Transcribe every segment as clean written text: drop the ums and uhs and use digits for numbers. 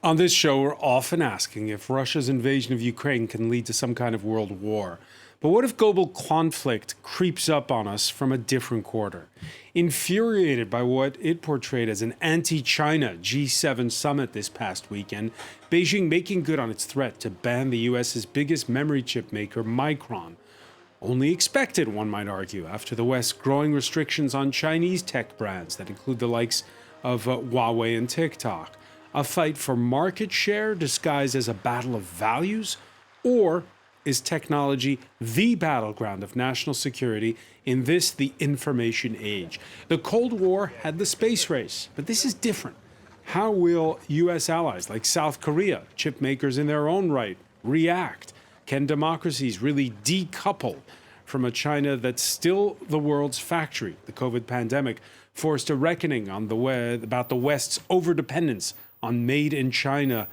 On this show, we're often asking if Russia's invasion of Ukraine can lead to some kind of world war. But what if global conflict creeps up on us from a different quarter? Infuriated by what it portrayed as an anti-China G7 summit this past weekend, Beijing making good on its threat to ban the US's biggest memory chip maker, Micron. Only expected, one might argue, after the West's growing restrictions on Chinese tech brands that include the likes of Huawei and TikTok. A fight for market share disguised as a battle of values? Or is technology the battleground of national security in this, the information age? The Cold War had the space race, but this is different. How will U.S. allies like South Korea, chip makers in their own right, react? Can democracies really decouple from a China that's still the world's factory? The COVID pandemic forced a reckoning on about the West's overdependence on made-in-China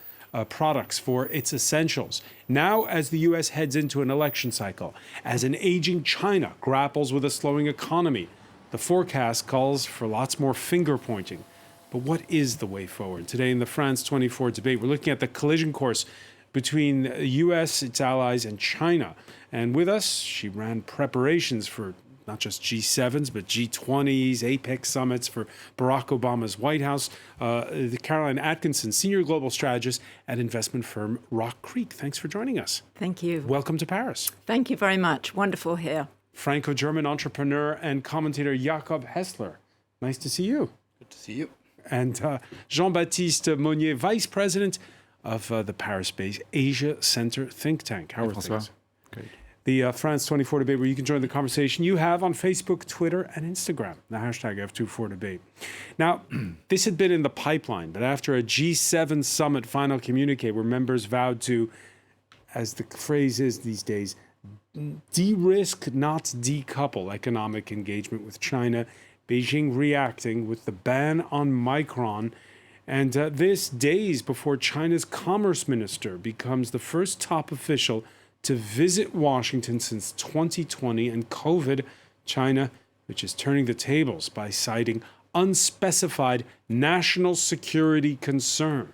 products for its essentials. Now, as the U.S. heads into an election cycle, as an aging China grapples with a slowing economy, the forecast calls for lots more finger-pointing. But what is the way forward? Today in the France 24 debate, we're looking at the collision course between the U.S., its allies, and China. And with us, she ran preparations for not just G7s, but G20s, APEC summits for Barack Obama's White House. Caroline Atkinson, Senior Global Strategist at investment firm Rock Creek. Thanks for joining us. Thank you. Welcome to Paris. Thank you very much. Wonderful here. Franco-German entrepreneur and commentator Jakob Hessler. Nice to see you. Good to see you. And Jean-Baptiste Monnier, Vice President of the Paris-based Asia Center think tank. How are things? Great. The France 24 debate, where you can join the conversation you have on Facebook, Twitter, and Instagram, the hashtag F24debate. Now, this had been in the pipeline, but after a G7 summit final communique where members vowed to, as the phrase is these days, de-risk, not decouple economic engagement with China, Beijing reacting with the ban on Micron, and this days before China's commerce minister becomes the first top official to visit Washington since 2020 and COVID, China, which is turning the tables by citing unspecified national security concerns.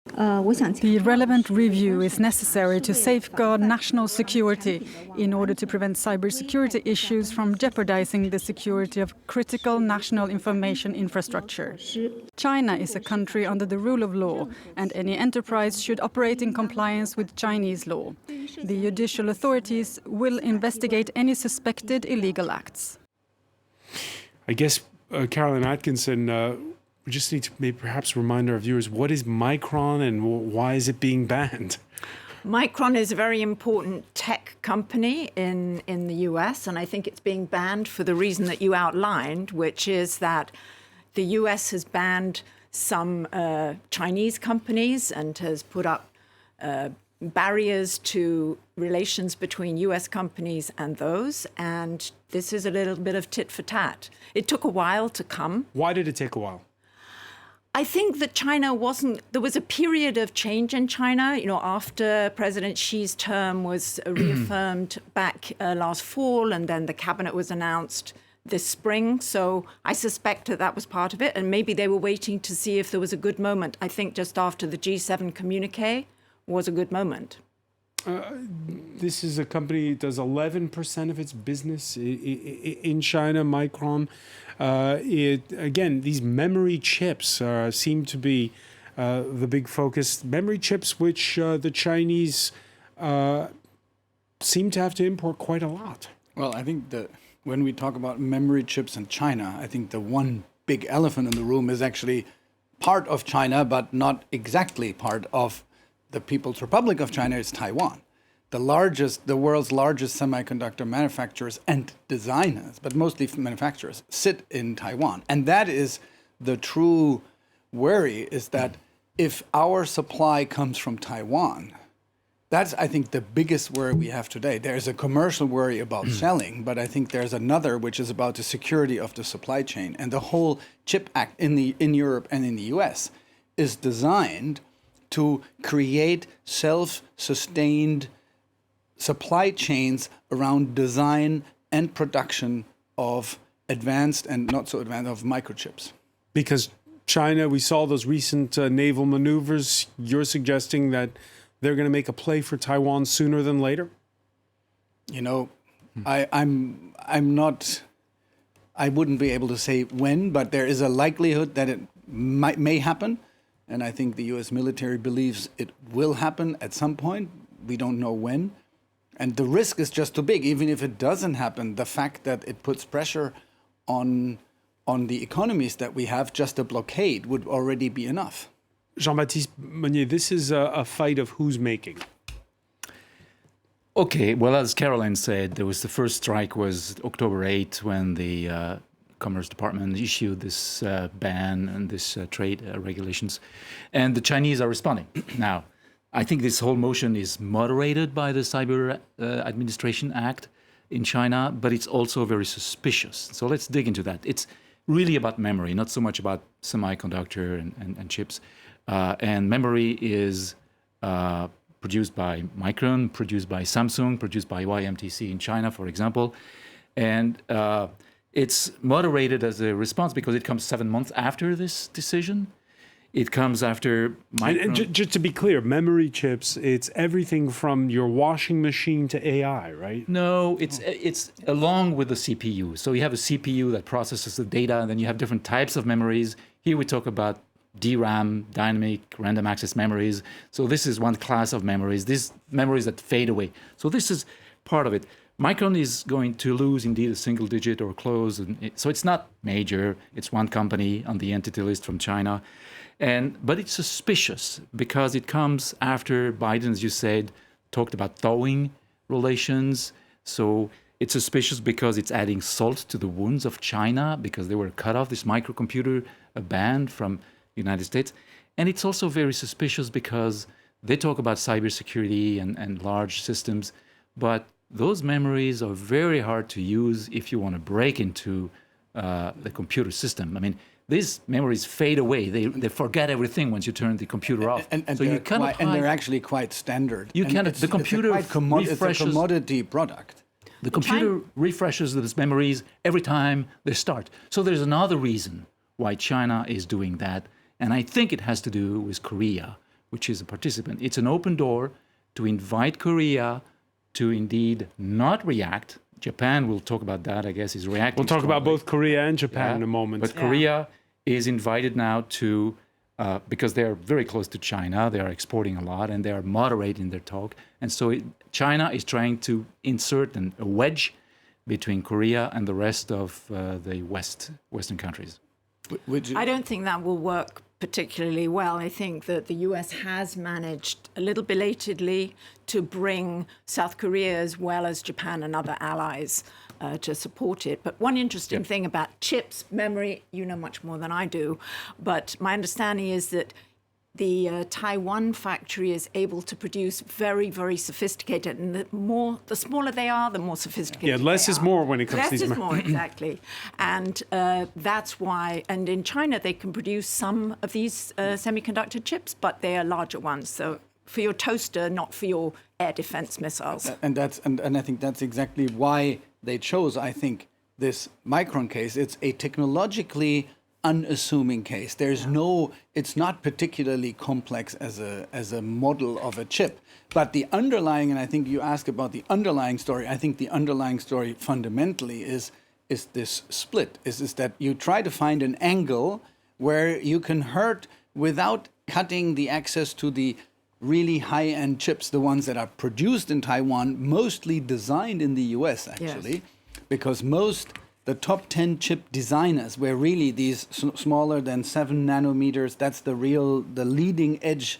The relevant review is necessary to safeguard national security in order to prevent cybersecurity issues from jeopardizing the security of critical national information infrastructure. China is a country under the rule of law, and any enterprise should operate in compliance with Chinese law. The judicial authorities will investigate any suspected illegal acts. I guess, Caroline Atkinson, we just need to maybe perhaps remind our viewers, what is Micron and why is it being banned? Micron is a very important tech company in the US, and I think it's being banned for the reason that you outlined, which is that the US has banned some Chinese companies and has put up barriers to relations between US companies and those, and this is a little bit of tit for tat. It took a while to come. Why did it take a while? I think that there was a period of change in China, after President Xi's term was reaffirmed back last fall, and then the cabinet was announced this spring. So I suspect that was part of it. And maybe they were waiting to see if there was a good moment. I think just after the G7 communique was a good moment. This is a company that does 11% of its business in China, Micron. Again, these memory chips seem to be the big focus. Memory chips which the Chinese seem to have to import quite a lot. Well, I think when we talk about memory chips in China, I think the one big elephant in the room is actually part of China, but not exactly part of the People's Republic of China. Is Taiwan. The world's largest semiconductor manufacturers and designers, but mostly manufacturers, sit in Taiwan. And that is the true worry, is that if our supply comes from Taiwan, that's, I think, the biggest worry we have today. There's a commercial worry about selling, but I think there's another which is about the security of the supply chain. And the whole CHIP Act in Europe and in the US is designed to create self-sustained supply chains around design and production of advanced and not so advanced of microchips. Because China, we saw those recent naval maneuvers. You're suggesting that they're going to make a play for Taiwan sooner than later? You know, I'm not. I wouldn't be able to say when, but there is a likelihood that it may happen, and I think the U.S. military believes it will happen at some point. We don't know when, and the risk is just too big. Even if it doesn't happen, the fact that it puts pressure on the economies that we have, just a blockade would already be enough. Jean-Baptiste Monnier, this is a fight of who's making. Okay, well, as Caroline said, there was the first strike was October 8th when the Commerce Department issued this ban and this trade regulations, and the Chinese are responding. Now, I think this whole motion is moderated by the Cyber Administration Act in China, but it's also very suspicious. So let's dig into that. It's really about memory, not so much about semiconductor and chips. And memory is produced by Micron, produced by Samsung, produced by YMTC in China, for example. And it's moderated as a response because it comes 7 months after this decision. It comes after Micron. And just to be clear, memory chips, it's everything from your washing machine to AI, right? No, it's along with the CPU. So you have a CPU that processes the data, and then you have different types of memories. Here we talk about DRAM, dynamic random access memories. So this is one class of memories. These memories that fade away. So this is part of it. Micron is going to lose indeed a single digit or close. So it's not major. It's one company on the entity list from China. But it's suspicious because it comes after Biden, as you said, talked about thawing relations. So it's suspicious because it's adding salt to the wounds of China because they were cut off this microcomputer ban from the United States. And it's also very suspicious because they talk about cybersecurity and large systems, but those memories are very hard to use if you want to break into the computer system. I mean, these memories fade away. They forget everything once you turn the computer off. And so you cannot and they're actually quite standard. You cannot. The computer refreshes. It's a commodity product. The computer refreshes those memories every time they start. So there's another reason why China is doing that, and I think it has to do with Korea, which is a participant. It's an open door to invite Korea to indeed not react. Japan, we'll talk about that, I guess, is reacting. We'll talk strongly. about both Korea and Japan in a moment. But Korea is invited now to, because they're very close to China, they are exporting a lot, and they are moderating their talk. And so China is trying to insert a wedge between Korea and the rest of the Western countries. I don't think that will work particularly well. I think that the US has managed a little belatedly to bring South Korea as well as Japan and other allies to support it. But one interesting thing about chips, memory, you know much more than I do, but my understanding is that the Taiwan factory is able to produce very, very sophisticated, and the smaller they are, the more sophisticated. Yeah, less is more when it comes to these. Less is more, exactly. And that's why, and in China, they can produce some of these semiconductor chips, but they are larger ones. So for your toaster, not for your air defense missiles. And I think that's exactly why they chose, I think, this Micron case. It's a technologically unassuming case. It's not particularly complex as a model of a chip, but the underlying, and I think you asked about the underlying story. I think the underlying story fundamentally is this split. Is that you try to find an angle where you can hurt without cutting the access to the really high-end chips, the ones that are produced in Taiwan, mostly designed in the US actually, because the top 10 chip designers were really these smaller than 7 nanometers. That's the leading edge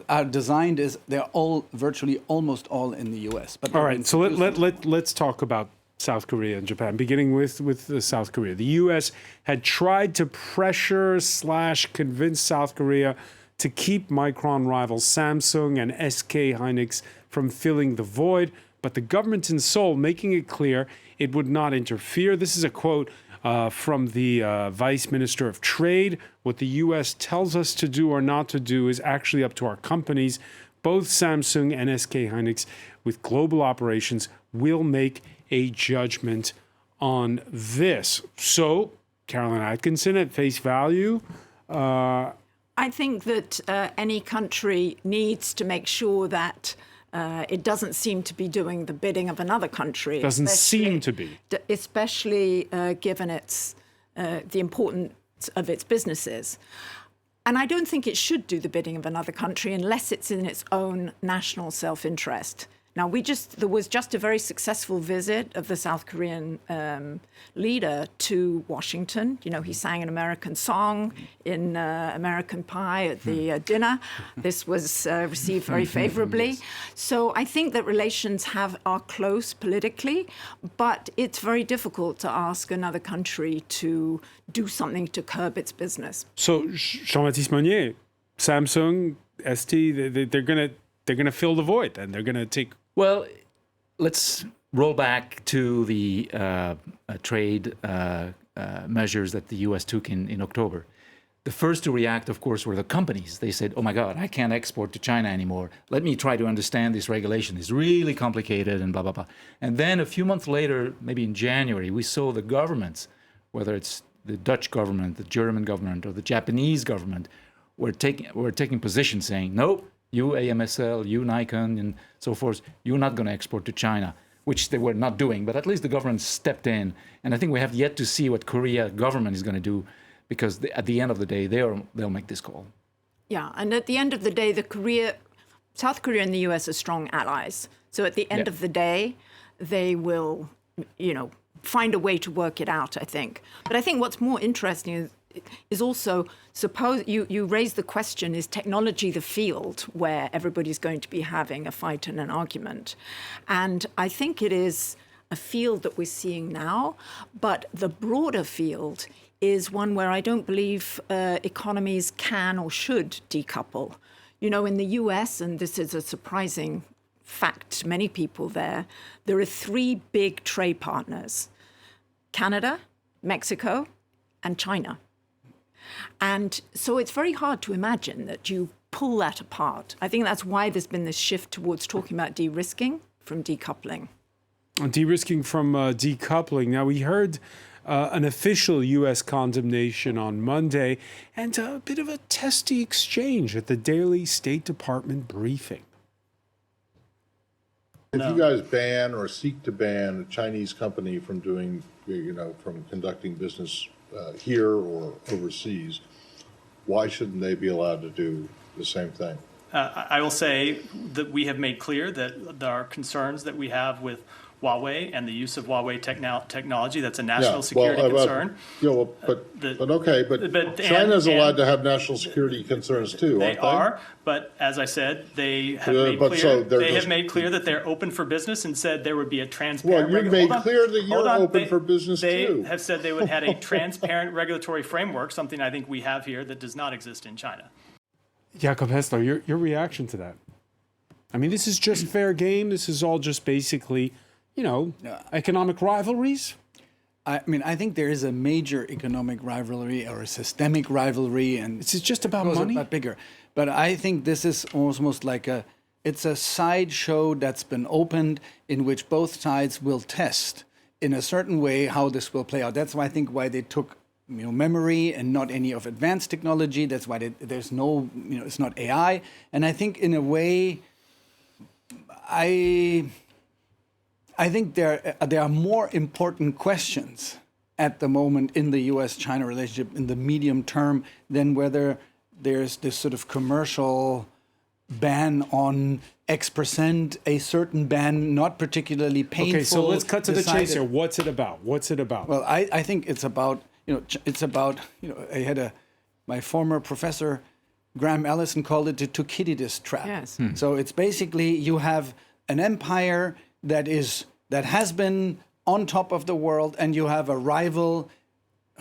are designed they're all virtually almost all in the US. But all right, so let's talk about South Korea and Japan, beginning with South Korea. The US had tried to pressure / convince South Korea to keep Micron rivals Samsung and SK Hynix from filling the void, but the government in Seoul making it clear it would not interfere. This is a quote from the Vice Minister of Trade. What the U.S. tells us to do or not to do is actually up to our companies. Both Samsung and SK Hynix, with global operations, will make a judgment on this. So Caroline Atkinson, at face value? I think that any country needs to make sure that it doesn't seem to be doing the bidding of another country. Doesn't seem to be. Especially given the importance of its businesses. And I don't think it should do the bidding of another country unless it's in its own national self-interest. Now, there was just a very successful visit of the South Korean leader to Washington. You know, he sang an American song in American Pie at the dinner. This was received very favorably. Yes. So I think that relations are close politically, but it's very difficult to ask another country to do something to curb its business. So, Jean-Baptiste Monnier, Samsung, ST, they're going to fill the void, and they're going to take. Well, let's roll back to the trade measures that the U.S. took in October. The first to react, of course, were the companies. They said, oh my God, I can't export to China anymore. Let me try to understand this regulation. It's really complicated and blah, blah, blah. And then a few months later, maybe in January, we saw the governments, whether it's the Dutch government, the German government, or the Japanese government, were taking position saying, no, you AMSL, you Nikon, and so forth, you're not going to export to China, which they were not doing. But at least the government stepped in. And I think we have yet to see what Korea government is going to do, because at the end of the day, they'll make this call. Yeah, and at the end of the day, South Korea and the US are strong allies. So at the end of the day, they will, find a way to work it out, I think. But I think what's more interesting is also, suppose you raise the question, is technology the field where everybody's going to be having a fight and an argument? And I think it is a field that we're seeing now, but the broader field is one where I don't believe economies can or should decouple. In the US, and this is a surprising fact to many people there are 3 big trade partners: Canada, Mexico, and China. And so it's very hard to imagine that you pull that apart. I think that's why there's been this shift towards talking about de-risking from decoupling. De-risking from decoupling. Now, we heard an official U.S. condemnation on Monday and a bit of a testy exchange at the daily State Department briefing. If you guys ban or seek to ban a Chinese company from doing, from conducting business here or overseas, why shouldn't they be allowed to do the same thing? I will say that we have made clear that there are concerns that we have with Huawei and the use of Huawei technology. That's a national security concern. But China's allowed to have national security concerns too, aren't they? They are, but as I said, they have made clear that they're open for business and said there would be a transparent. Well, you made clear that you're open for business too. They have said they would have a transparent regulatory framework, something I think we have here that does not exist in China. Jakob Hessler, your reaction to that? I mean, this is just fair game. This is all just basically, economic rivalries. I mean, I think there is a major economic rivalry or a systemic rivalry, and it's just about money. About bigger, but I think this is almost like it's a sideshow that's been opened in which both sides will test in a certain way how this will play out. That's why I think they took memory and not any of advanced technology. That's why there's no, it's not AI. And I think in a way, I think there are more important questions at the moment in the U.S.-China relationship in the medium term than whether there's this sort of commercial ban on X%, a certain ban, not particularly painful. Okay, so let's cut to the chase here. What's it about? Well, I think it's about, I had my former professor, Graham Allison, called it the Thucydides trap. Yes. So it's basically you have an empire that has been on top of the world, and you have a rival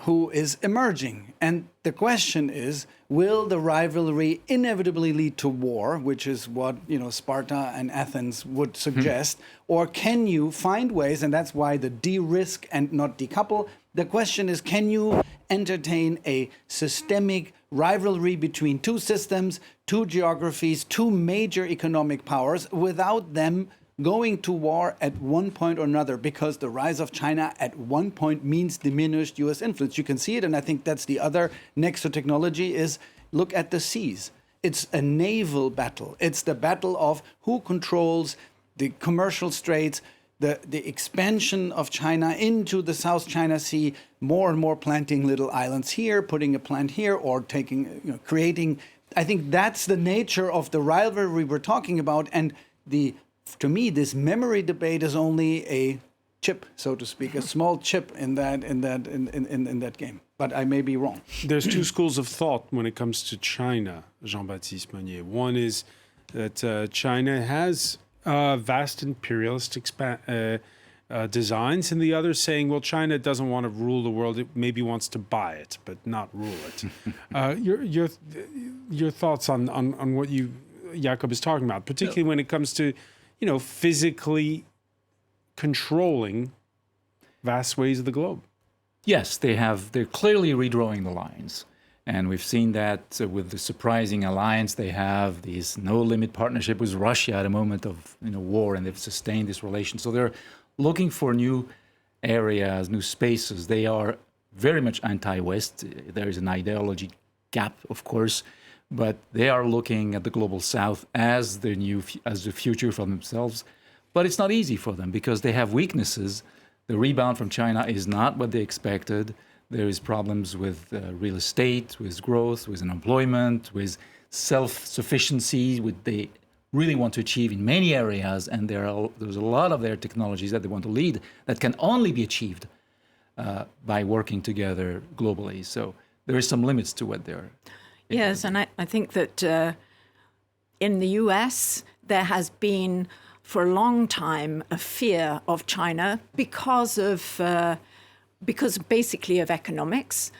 who is emerging. And the question is, will the rivalry inevitably lead to war, which is what Sparta and Athens would suggest, or can you find ways, and that's why the de-risk and not decouple. The question is, can you entertain a systemic rivalry between 2 systems, 2 geographies, 2 major economic powers without them going to war at one point or another, because the rise of China at one point means diminished US influence. You can see it, and I think that's the other next to technology is look at the seas. It's a naval battle. It's the battle of who controls the commercial straits, the expansion of China into the South China Sea, more and more planting little islands here, putting a plant here, or taking, creating. I think that's the nature of the rivalry we're talking about. And to me, this memory debate is only a chip, so to speak, a small chip in that game. But I may be wrong. There's two schools of thought when it comes to China, Jean-Baptiste Monnier. One is that China has vast imperialist designs, and the other saying, well, China doesn't want to rule the world; it maybe wants to buy it, but not rule it. Your thoughts on what Jakob is talking about, particularly when it comes to, physically controlling vast swathes of the globe. Yes, they're clearly redrawing the lines. And we've seen that with the surprising alliance they have, this no-limit partnership with Russia at a moment of war, and they've sustained this relation. So they're looking for new areas, new spaces. They are very much anti-West. There is an ideology gap, of course, but they are looking at the global South as the future for themselves. But it's not easy for them because they have weaknesses. The rebound from China is not what they expected. There is problems with real estate, with growth, with unemployment, with self-sufficiency, which they really want to achieve in many areas. And there's a lot of their technologies that they want to lead that can only be achieved by working together globally. So there is some limits to what they're... Yes, and I think that in the US, there has been for a long time a fear of China because basically of economics,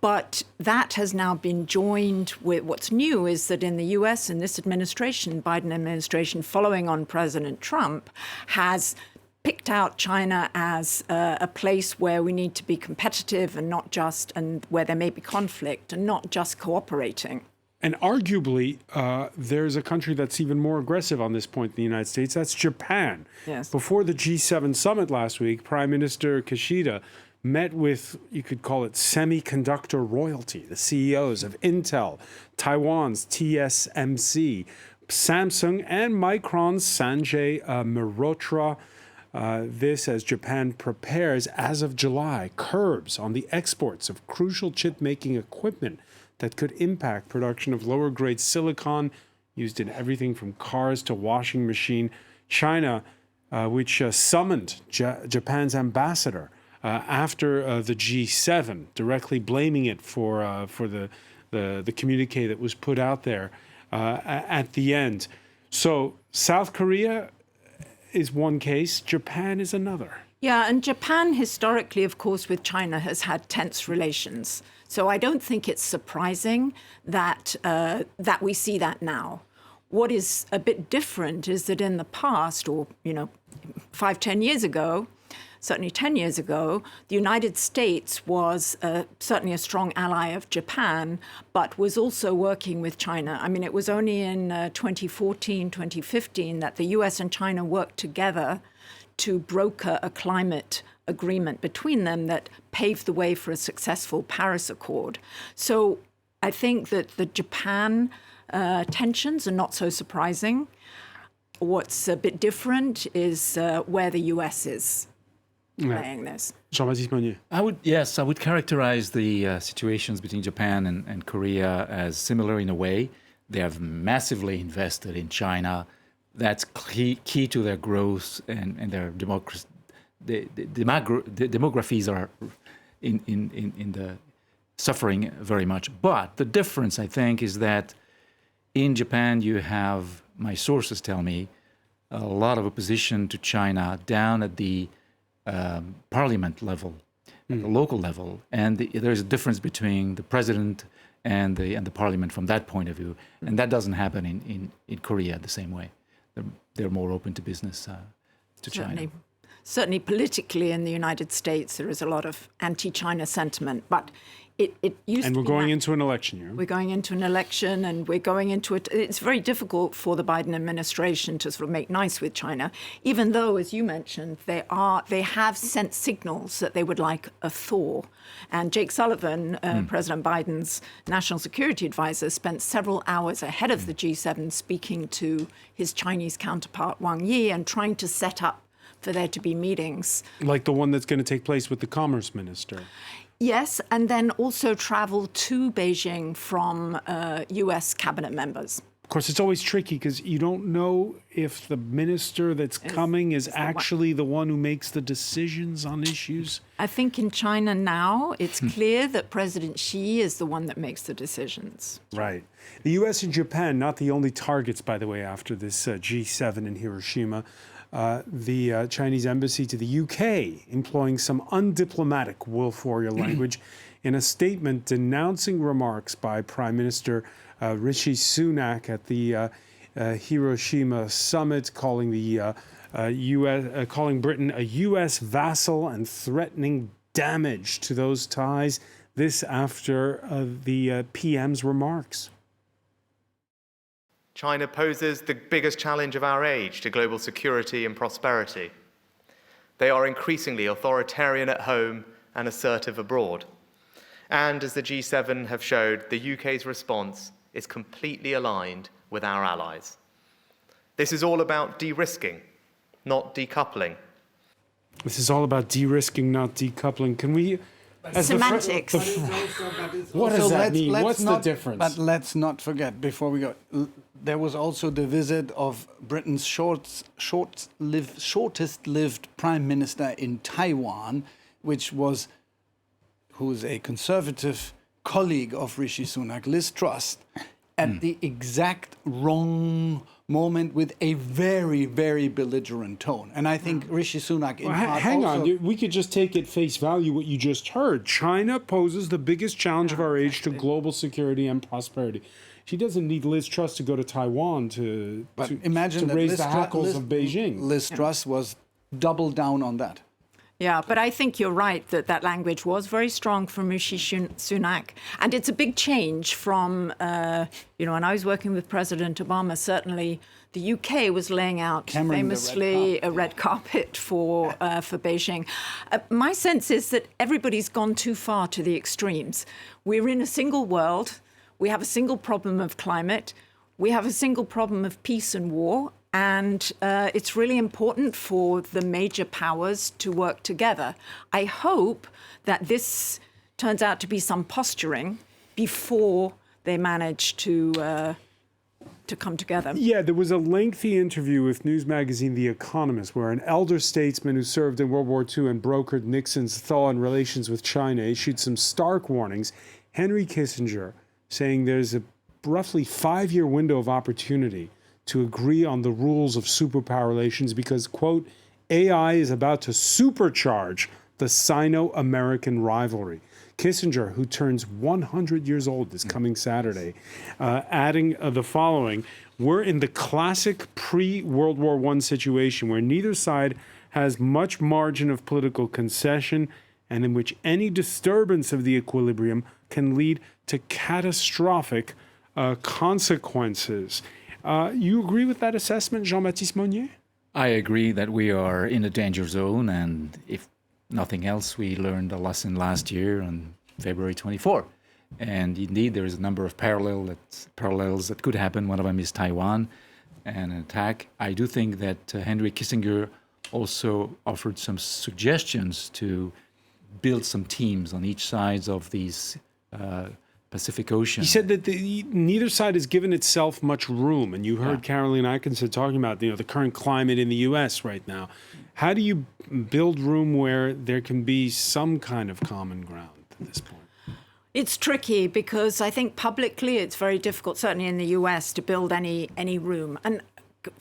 but that has now been joined with what's new is that in the US, in this administration, Biden administration, following on President Trump, has picked out China as a place where we need to be competitive and where there may be conflict and not just cooperating. And arguably, there's a country that's even more aggressive on this point in the United States. That's Japan. Yes. Before the G7 summit last week, Prime Minister Kishida met with, you could call it semiconductor royalty, the CEOs of Intel, Taiwan's TSMC, Samsung, and Micron's Sanjay Mehrotra. This as Japan prepares, as of July, curbs on the exports of crucial chip-making equipment that could impact production of lower-grade silicon used in everything from cars to washing machine. China, which summoned Japan's ambassador after the G7, directly blaming it for the communique that was put out there at the end. So South Korea is one case, Japan is another. Yeah, and Japan historically, of course, with China has had tense relations. So I don't think it's surprising that we see that now. What is a bit different is that in the past, or 5-10 years ago, certainly 10 years ago, the United States was certainly a strong ally of Japan, but was also working with China. I mean, it was only in 2014, 2015 that the US and China worked together to broker a climate agreement between them that paved the way for a successful Paris Accord. So I think that the Japan tensions are not so surprising. What's a bit different is where the US is playing this. Jean-Baptiste Monnier. I would characterize the situations between Japan and Korea as similar in a way. They have massively invested in China. That's key to their growth and their democracy. The demographies are in the suffering very much. But the difference, I think, is that in Japan you have, my sources tell me, a lot of opposition to China down at the parliament level, at the local level, and there's a difference between the president and the parliament from that point of view, and that doesn't happen in Korea the same way. They're more open to business to China. Certainly politically in the United States, there is a lot of anti-China sentiment. But it used And to we're be going that- into an election year. We're going into an election, and we're going into it. It's very difficult for the Biden administration to sort of make nice with China, even though, as you mentioned, they have sent signals that they would like a thaw. And Jake Sullivan, President Biden's national security advisor, spent several hours ahead of the G7 speaking to his Chinese counterpart Wang Yi and trying to set up for there to be meetings. Like the one that's going to take place with the commerce minister. Yes, and then also travel to Beijing from U.S. cabinet members. Of course, it's always tricky because you don't know if the minister that's coming is actually the one who makes the decisions on issues. I think in China now, it's clear that President Xi is the one that makes the decisions. Right. The U.S. and Japan, not the only targets, by the way, after this G7 in Hiroshima. The Chinese embassy to the UK employing some undiplomatic wolf warrior language in a statement denouncing remarks by Prime Minister Rishi Sunak at the Hiroshima summit, calling the calling Britain a U.S. vassal and threatening damage to those ties. This after the PM's remarks. China poses the biggest challenge of our age to global security and prosperity. They are increasingly authoritarian at home and assertive abroad. And as the G7 have showed, the UK's response is completely aligned with our allies. This is all about de-risking, not decoupling. This is all about de-risking, not decoupling. Can we... Semantics. What does that mean? What's the difference? But let's not forget, before we go, there was also the visit of Britain's shortest-lived prime minister in Taiwan, who's a conservative colleague of Rishi Sunak, Liz Truss, at the exact wrong moment with a very, very belligerent tone. And I think Rishi Sunak... Hang on, we could just take at face value what you just heard. China poses the biggest challenge of our age to global security and prosperity. She doesn't need Liz Truss to go to Taiwan to raise the hackles of Beijing. Liz Truss was double down on that. Yeah, but I think you're right that language was very strong from Rishi Sunak. And it's a big change from, when I was working with President Obama, certainly the UK was laying out famously a red carpet for Beijing. My sense is that everybody's gone too far to the extremes. We're in a single world. We have a single problem of climate. We have a single problem of peace and war. And it's really important for the major powers to work together. I hope that this turns out to be some posturing before they manage to come together. Yeah, there was a lengthy interview with news magazine The Economist, where an elder statesman who served in World War II and brokered Nixon's thaw in relations with China issued some stark warnings. Henry Kissinger saying there's a roughly 5-year window of opportunity to agree on the rules of superpower relations because, quote, AI is about to supercharge the Sino-American rivalry. Kissinger, who turns 100 years old this coming Saturday, adding the following: we're in the classic pre-World War I situation where neither side has much margin of political concession and in which any disturbance of the equilibrium can lead to catastrophic consequences. You agree with that assessment, Jean-Baptiste Monnier? I agree that we are in a danger zone, and if nothing else, we learned a lesson last year on February 24. And indeed, there is a number of parallels that could happen. One of them is Taiwan and an attack. I do think that Henry Kissinger also offered some suggestions to build some teams on each side of these Pacific Ocean. He said that neither side has given itself much room, and you heard Caroline Atkinson talking about the current climate in the U.S. right now. How do you build room where there can be some kind of common ground at this point? It's tricky because I think publicly it's very difficult, certainly in the U.S., to build any room. And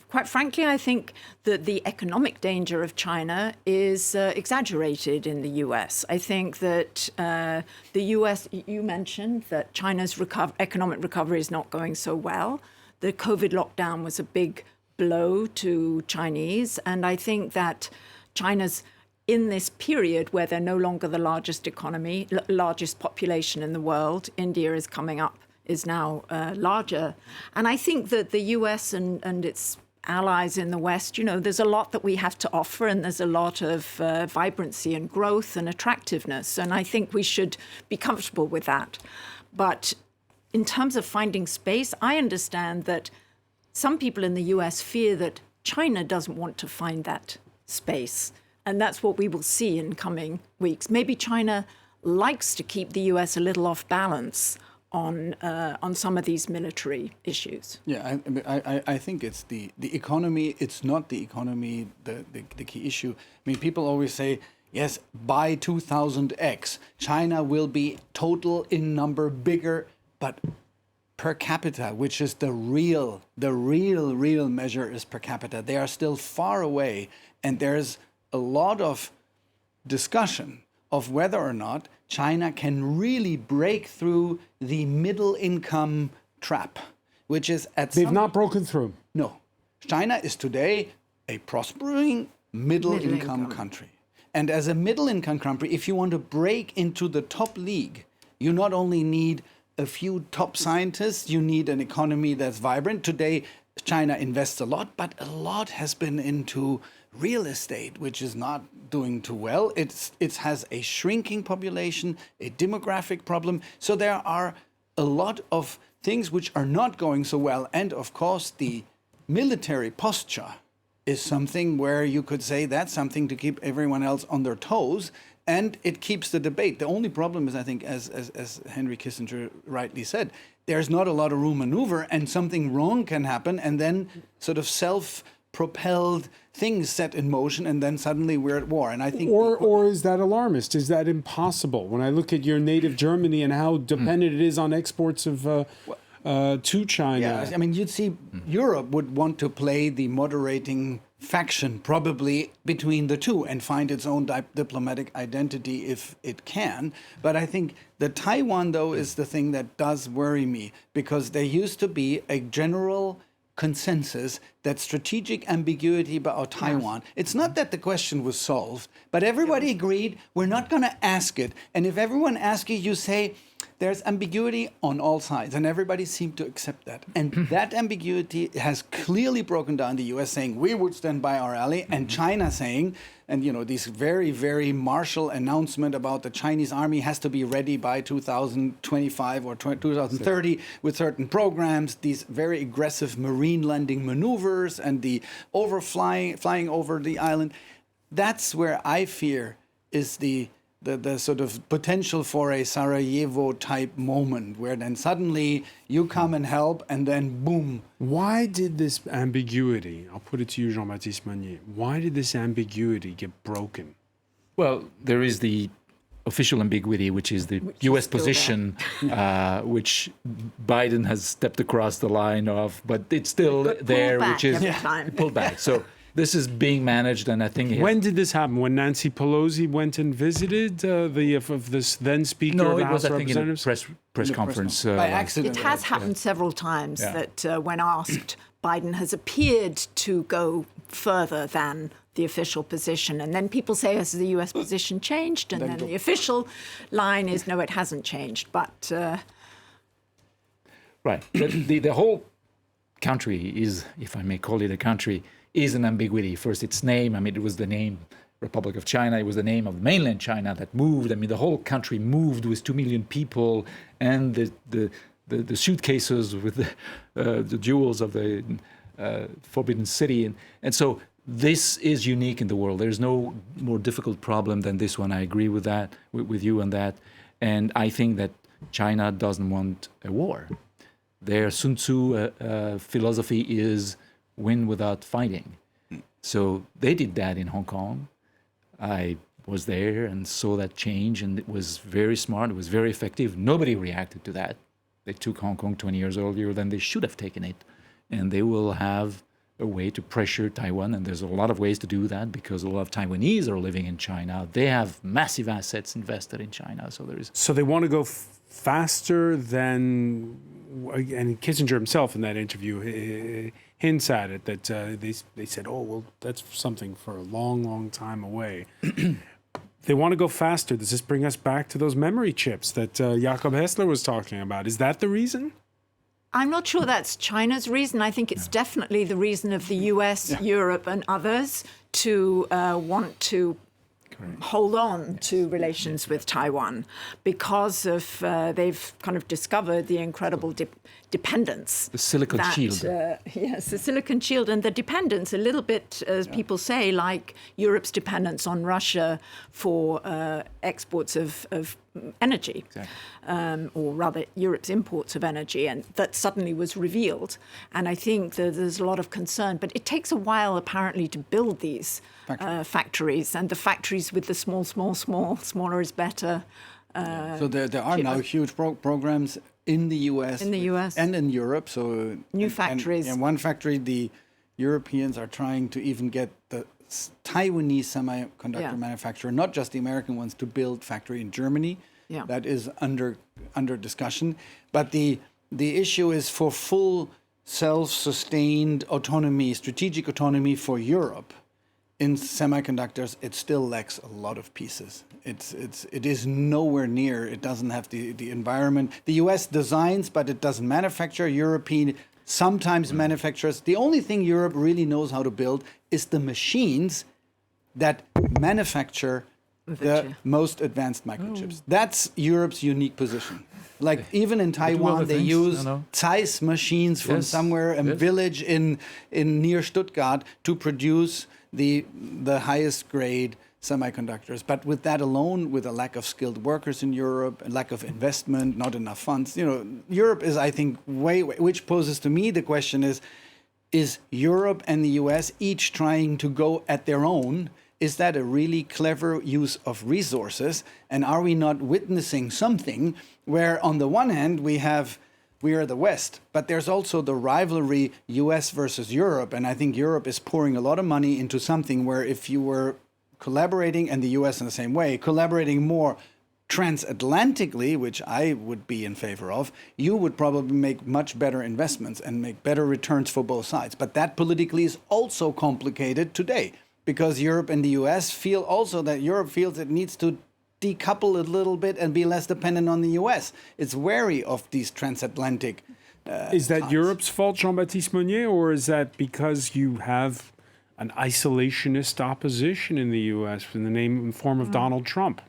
quite frankly, I think that the economic danger of China is exaggerated in the U.S. I think that the U.S., you mentioned that China's economic recovery is not going so well. The COVID lockdown was a big blow to Chinese. And I think that China's in this period where they're no longer the largest economy, largest population in the world. India is coming up, is now larger. And I think that the US and its allies in the West, there's a lot that we have to offer, and there's a lot of vibrancy and growth and attractiveness. And I think we should be comfortable with that. But in terms of finding space, I understand that some people in the US fear that China doesn't want to find that space. And that's what we will see in coming weeks. Maybe China likes to keep the US a little off balance on some of these military issues. Yeah, I think it's the economy. It's not the economy the key issue. I mean, people always say, yes, by 2000X, China will be total in number bigger, but per capita, which is the real measure, is per capita. They are still far away, and there's a lot of discussion of whether or not China can really break through the middle income trap, which is at They've not broken through. No. China is today a prospering middle income country. And as a middle income country, if you want to break into the top league, you not only need a few top scientists, you need an economy that's vibrant. Today, China invests a lot, but a lot has been into real estate, which is not doing too well. It has a shrinking population, a demographic problem. So there are a lot of things which are not going so well. And of course, the military posture is something where you could say that's something to keep everyone else on their toes. And it keeps the debate. The only problem is, I think, as Henry Kissinger rightly said, there's not a lot of room maneuver, and something wrong can happen, and then sort of self-propelled things set in motion, and then suddenly we're at war. And I think, or is that alarmist? Is that impossible? When I look at your native Germany and how dependent it is on exports of to China. Yeah, I mean, you'd see Europe would want to play the moderating faction probably between the two and find its own diplomatic identity if it can. But I think the Taiwan, though, is the thing that does worry me, because there used to be a general consensus that strategic ambiguity about Taiwan, it's not that the question was solved, but everybody agreed we're not going to ask it. And if everyone asks you say, there's ambiguity on all sides, and everybody seemed to accept that. And that ambiguity has clearly broken down. The U.S. saying we would stand by our ally, and China saying, and these very, very martial announcement about the Chinese army has to be ready by 2025 or 2030 with certain programs, these very aggressive marine landing maneuvers and the flying over the island. That's where I fear is the sort of potential for a Sarajevo-type moment, where then suddenly you come and help, and then boom. Why did this ambiguity, I'll put it to you, Jean-Baptiste Monnier, why did this ambiguity get broken? Well, there is the official ambiguity, which is the U.S. position, which Biden has stepped across the line of, but it's still there, which is pulled back. So this is being managed, and I think... When did this happen? When Nancy Pelosi went and visited this then Speaker of the House of Representatives? No, it was, I think, in a press conference. By accident. It has happened several times that when asked, Biden has appeared to go further than the official position. And then people say, has the U.S. position changed? And then the official line is, no, it hasn't changed. But... Right. The whole country is, if I may call it a country, is an ambiguity. First, its name. I mean, it was the name Republic of China. It was the name of mainland China that moved. I mean, the whole country moved with 2 million people, and the suitcases with the jewels of the Forbidden City. And so this is unique in the world. There's no more difficult problem than this one. I agree with that, with you on that. And I think that China doesn't want a war. Their Sun Tzu philosophy is win without fighting. So they did that in Hong Kong. I was there and saw that change, and it was very smart. It was very effective. Nobody reacted to that. They took Hong Kong 20 years earlier than they should have taken it. And they will have a way to pressure Taiwan, and there's a lot of ways to do that because a lot of Taiwanese are living in China. They have massive assets invested in China. So they want to go faster than... And Kissinger himself in that interview, hints at it that they said, oh, well, that's something for a long, long time away. They want to go faster. Does this bring us back to those memory chips that Jakob Hessler was talking about? Is that the reason? I'm not sure that's China's reason. I think it's definitely the reason of the US, Europe, and others to want to hold on to relations with Taiwan because of they've kind of discovered the incredible dependence. The silicon shield. Yes, the silicon shield and the dependence, a little bit, as people say, like Europe's dependence on Russia for exports of energy, or rather Europe's imports of energy, and that suddenly was revealed. And I think that there's a lot of concern, but it takes a while apparently to build these factories, and the factories with the smaller is better. So there are now huge programs in the US, and in Europe. So new factories. And one factory, the Europeans are trying to even get the Taiwanese semiconductor manufacturer, not just the American ones, to build factory in Germany. Yeah. That is under discussion. But the issue is for full self-sustained autonomy, strategic autonomy for Europe. In semiconductors, it still lacks a lot of pieces. It is nowhere near. It doesn't have the environment. The U.S. designs, but it doesn't manufacture. European sometimes manufactures. The only thing Europe really knows how to build is the machines that manufacture the most advanced microchips. That's Europe's unique position. Like even in Taiwan, they use Zeiss machines from somewhere, a village in near Stuttgart, to produce the highest grade semiconductors. But with that alone, with a lack of skilled workers in Europe, a lack of investment, not enough funds, Europe is, I think, which poses to me the question is Europe and the US each trying to go at their own? Is that a really clever use of resources? And are we not witnessing something where on the one hand we are the West, but there's also the rivalry US versus Europe. And I think Europe is pouring a lot of money into something where if you were collaborating, and the US in the same way, collaborating more transatlantically, which I would be in favor of, you would probably make much better investments and make better returns for both sides. But that politically is also complicated today because Europe and the US feel also that Europe feels it needs to decouple a little bit and be less dependent on the US. It's wary of these transatlantic Is that ties. Europe's fault, Jean-Baptiste Monnier, or is that because you have an isolationist opposition in the US in the name and form of Donald Trump?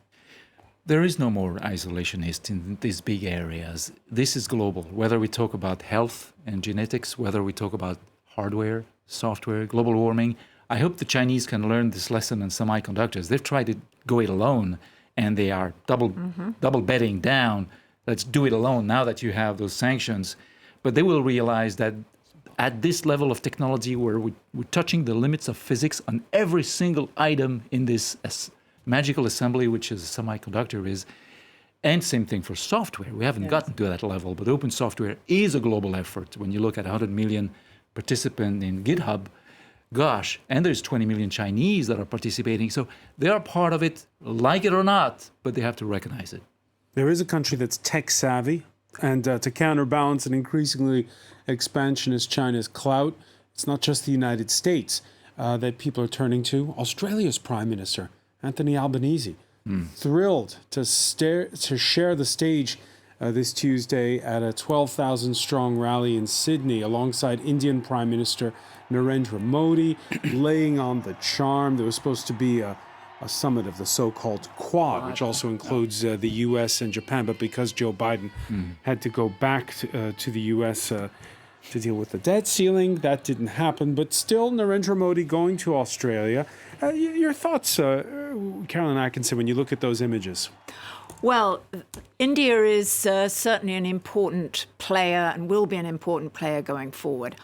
There is no more isolationist in these big areas. This is global. Whether we talk about health and genetics, whether we talk about hardware, software, global warming, I hope the Chinese can learn this lesson on semiconductors. They've tried to go it alone, and they are double betting down. Let's do it alone now that you have those sanctions. But they will realize that at this level of technology where we're touching the limits of physics on every single item in this magical assembly, which is a semiconductor is, and same thing for software. We haven't gotten to that level, but open software is a global effort. When you look at 100 million participants in GitHub, gosh, and there's 20 million Chinese that are participating. So they are part of it, like it or not, but they have to recognize it. There is a country that's tech savvy, and to counterbalance an increasingly expansionist China's clout, it's not just the United States that people are turning to. Australia's Prime Minister, Anthony Albanese, thrilled to share the stage this Tuesday at a 12,000-strong rally in Sydney alongside Indian Prime Minister Narendra Modi, laying on the charm. There was supposed to be a summit of the so-called Quad, which also includes the U.S. and Japan, but because Joe Biden had to go back to the U.S. To deal with the debt ceiling, that didn't happen. But still, Narendra Modi going to Australia. Your thoughts, Caroline Atkinson, when you look at those images? Well, India is certainly an important player and will be an important player going forward.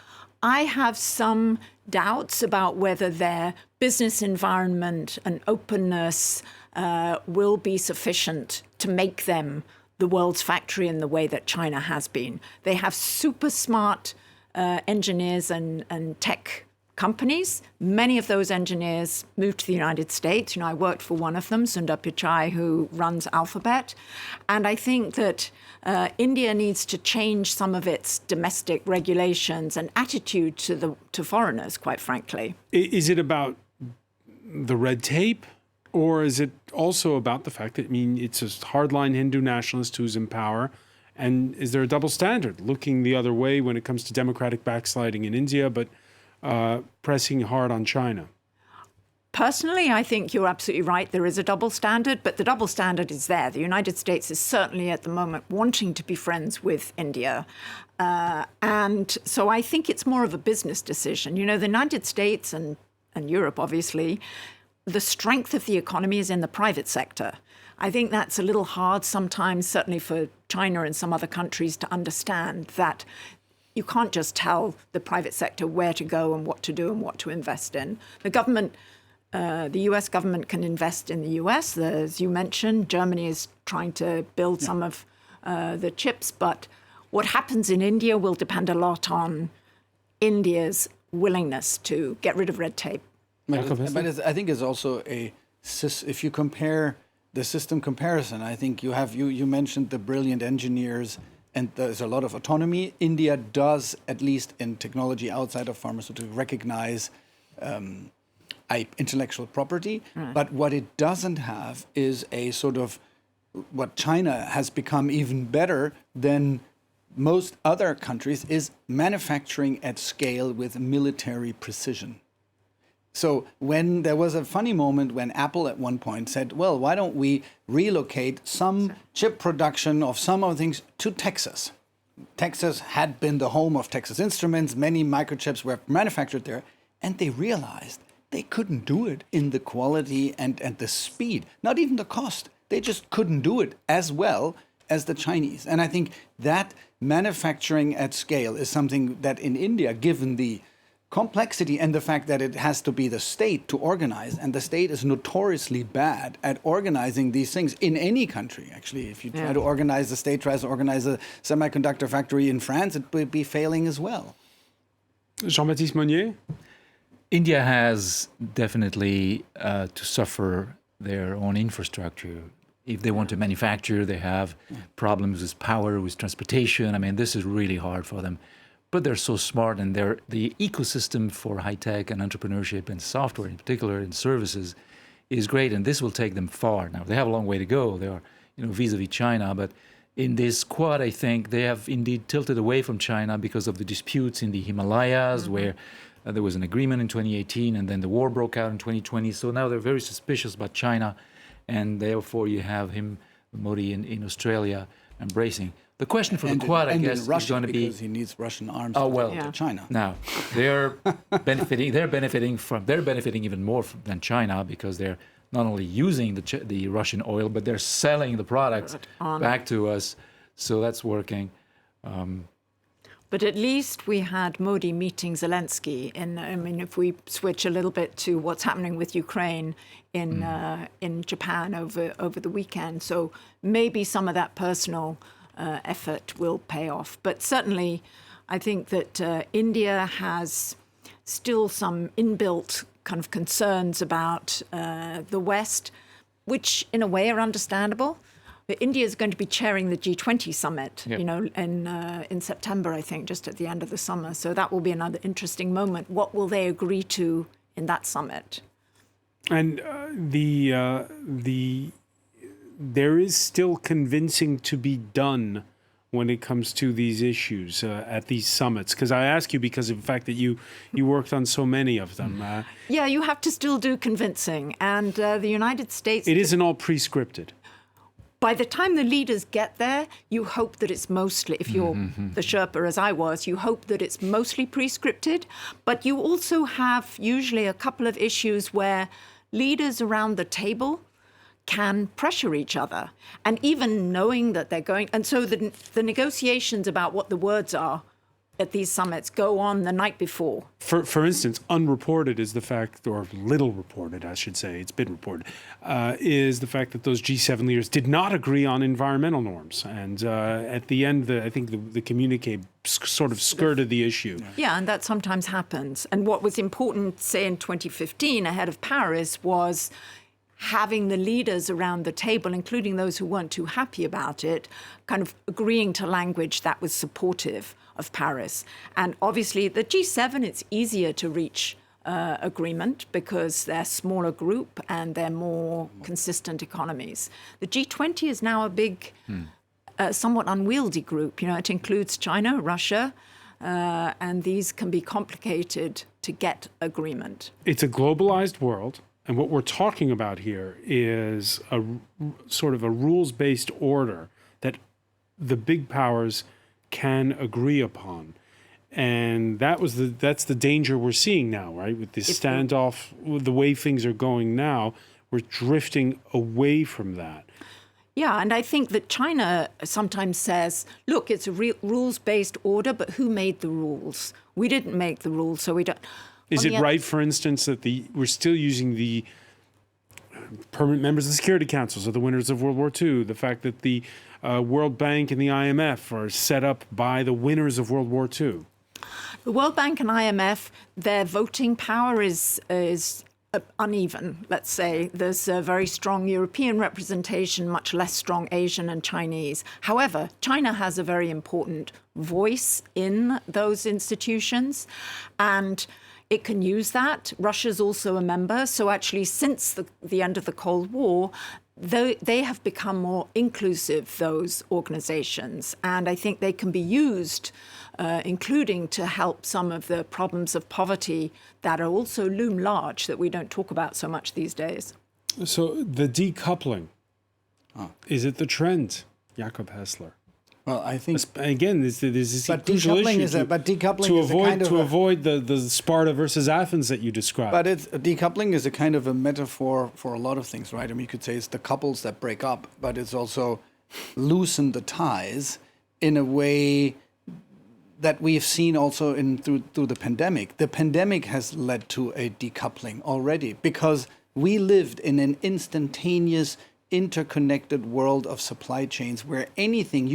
I have some doubts about whether their business environment and openness will be sufficient to make them the world's factory in the way that China has been. They have super smart engineers and tech companies. Many of those engineers moved to the United States. I worked for one of them, Sundar Pichai, who runs Alphabet. And I think that India needs to change some of its domestic regulations and attitude to foreigners, quite frankly. Is it about the red tape? Or is it also about the fact that, it's a hardline Hindu nationalist who's in power? And is there a double standard, looking the other way when it comes to democratic backsliding in India, but pressing hard on China? Personally, I think you're absolutely right. There is a double standard, but the double standard is there. The United States is certainly at the moment wanting to be friends with India. And so I think it's more of a business decision. The United States and Europe, obviously, the strength of the economy is in the private sector. I think that's a little hard sometimes, certainly for China and some other countries, to understand that you can't just tell the private sector where to go and what to do and what to invest in. The government, the US government can invest in the US. As you mentioned, Germany is trying to build some of the chips. But what happens in India will depend a lot on India's willingness to get rid of red tape. But I think it's also if you compare the system comparison, I think you mentioned the brilliant engineers, and there's a lot of autonomy. India does, at least in technology outside of pharmaceuticals, recognize intellectual property. Right. But what it doesn't have is a sort of what China has become even better than most other countries is manufacturing at scale with military precision. So when there was a funny moment when Apple at one point said, well, why don't we relocate some chip production of some of the things to Texas? Texas had been the home of Texas Instruments. Many microchips were manufactured there. And they realized they couldn't do it in the quality and the speed, not even the cost. They just couldn't do it as well as the Chinese. And I think that manufacturing at scale is something that in India, given the complexity and the fact that it has to be the state to organize, and the state is notoriously bad at organizing these things in any country. Actually, if you try to organize, the state tries to organize a semiconductor factory in France, it would be failing as well. Jean-Baptiste Monnier? India has definitely to suffer their own infrastructure. If they want to manufacture, they have problems with power, with transportation. This is really hard for them. But they're so smart, and the ecosystem for high-tech and entrepreneurship and software in particular and services is great, and this will take them far. Now, they have a long way to go. They are, vis-a-vis China, but in this Quad, I think they have indeed tilted away from China because of the disputes in the Himalayas, where there was an agreement in 2018, and then the war broke out in 2020. So now they're very suspicious about China, and therefore you have Modi in Australia embracing. The question for the Quad, I guess, is going to be because he needs Russian arms to China. Now they're benefiting. They're benefiting even more than China, because they're not only using the Russian oil, but they're selling the products back to us. So that's working. But at least we had Modi meeting Zelensky. If we switch a little bit to what's happening with Ukraine in Japan over the weekend, so maybe some of that personal effort will pay off. But certainly, I think that India has still some inbuilt kind of concerns about the West, which in a way are understandable. But India is going to be chairing the G20 summit, in September, I think, just at the end of the summer. So that will be another interesting moment. What will they agree to in that summit? And there is still convincing to be done when it comes to these issues at these summits. Because I ask you because of the fact that you worked on so many of them. You have to still do convincing. And the United States... It isn't all pre-scripted. By the time the leaders get there, you hope that it's mostly, if you're the Sherpa as I was, you hope that it's mostly pre-scripted. But you also have usually a couple of issues where leaders around the table can pressure each other. And even knowing that they're going... And so the negotiations about what the words are at these summits go on the night before. For instance, unreported is the fact, or little reported, I should say, it's been reported, is the fact that those G7 leaders did not agree on environmental norms. And at the end, I think the communique sort of skirted the issue. Yeah, and that sometimes happens. And what was important, say, in 2015, ahead of Paris, was having the leaders around the table, including those who weren't too happy about it, kind of agreeing to language that was supportive of Paris. And obviously, the G7, it's easier to reach agreement because they're a smaller group and they're more consistent economies. The G20 is now a big, somewhat unwieldy group. You know, it includes China, Russia, and these can be complicated to get agreement. It's a globalized world. And what we're talking about here is a sort of a rules-based order that the big powers can agree upon. And that's the danger we're seeing now, right? With this standoff, with the way things are going now, we're drifting away from that. Yeah, and I think that China sometimes says, look, it's a rules-based order, but who made the rules? We didn't make the rules, so we don't... Is it right, for instance, that we're still using the permanent members of the Security Council, so the winners of World War II, the fact that the World Bank and the IMF are set up by the winners of World War II? The World Bank and IMF, their voting power is uneven, let's say. There's a very strong European representation, much less strong Asian and Chinese. However, China has a very important voice in those institutions, and it can use that. Russia's also a member. So actually, since the end of the Cold War, they have become more inclusive, those organizations. And I think they can be used, including to help some of the problems of poverty that are also loom large that we don't talk about so much these days. So the decoupling, is it the trend, Jakob Hessler? Well, I think again, there's this crucial decoupling issue to avoid the Sparta versus Athens that you described. But decoupling is a kind of a metaphor for a lot of things, right? I mean, you could say it's the couples that break up, but it's also loosen the ties in a way that we've seen also through the pandemic. The pandemic has led to a decoupling already because we lived in an instantaneous, interconnected world of supply chains where anything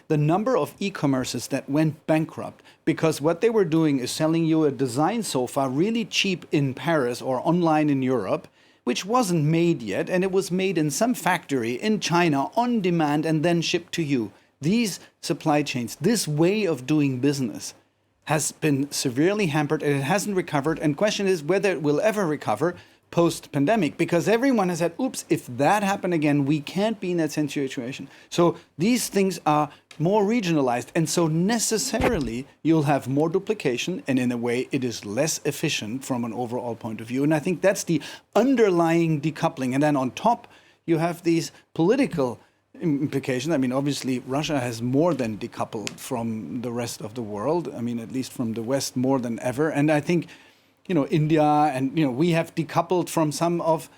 the number of e-commerces that went bankrupt because what they were doing is selling you a design sofa really cheap in Paris or online in Europe, which wasn't made yet, and it was made in some factory in China on demand and then shipped to you. These supply chains, this way of doing business has been severely hampered and it hasn't recovered. And the question is whether it will ever recover post-pandemic, because everyone has said, oops, if that happened again, we can't be in that same situation. So these things are more regionalized, and so necessarily you'll have more duplication, and in a way it is less efficient from an overall point of view. And I think that's the underlying decoupling. And then on top, you have these political implications. I mean, obviously, Russia has more than decoupled from the rest of the world. I mean, at least from the West more than ever. And I think India and, we have decoupled from some of,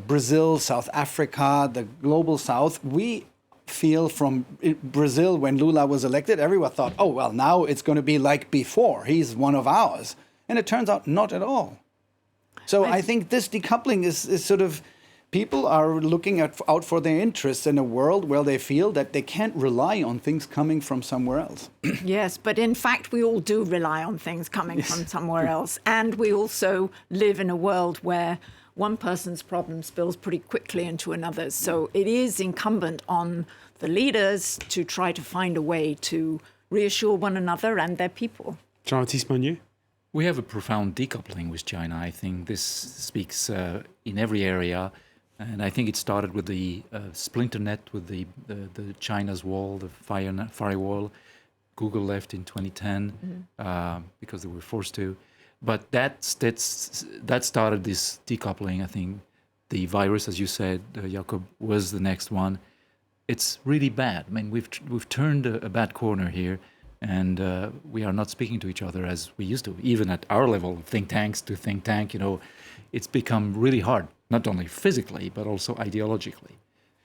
Brazil, South Africa, the global South. We feel from Brazil when Lula was elected, everyone thought, oh, well, now it's going to be like before. He's one of ours. And it turns out not at all. So I think this decoupling is sort of, people are looking out for their interests in a world where they feel that they can't rely on things coming from somewhere else. Yes, but in fact, we all do rely on things coming from somewhere else. And we also live in a world where one person's problem spills pretty quickly into another's. So it is incumbent on the leaders to try to find a way to reassure one another and their people. Jean-Baptiste Monnier? We have a profound decoupling with China. I think this speaks in every area. And I think it started with the splinter net, with the China's wall, the firewall. Google left in 2010 because they were forced to. But that started this decoupling. I think the virus, as you said, Jakob, was the next one. It's really bad. I mean, we've turned a bad corner here, and we are not speaking to each other as we used to. Even at our level, think tanks to think tank, it's become really hard. Not only physically, but also ideologically,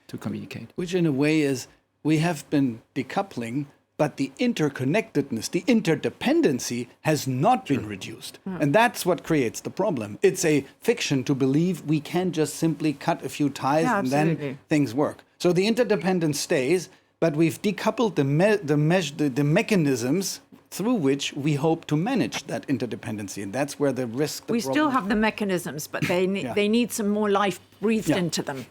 to communicate. Which in a way is, we have been decoupling but the interconnectedness, the interdependency has not been reduced. And that's what creates the problem. It's a fiction to believe we can just simply cut a few ties and then things work. So the interdependence stays, but we've decoupled the mechanisms through which we hope to manage that interdependency. And that's where the risk, We still have the mechanisms, but they need some more life breathed into them.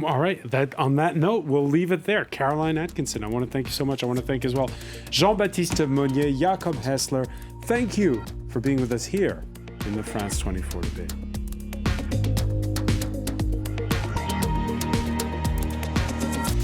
All right. On that note, we'll leave it there. Caroline Atkinson, I want to thank you so much. I want to thank as well Jean-Baptiste Monnier, Jakob Hessler. Thank you for being with us here in the France 24 debate.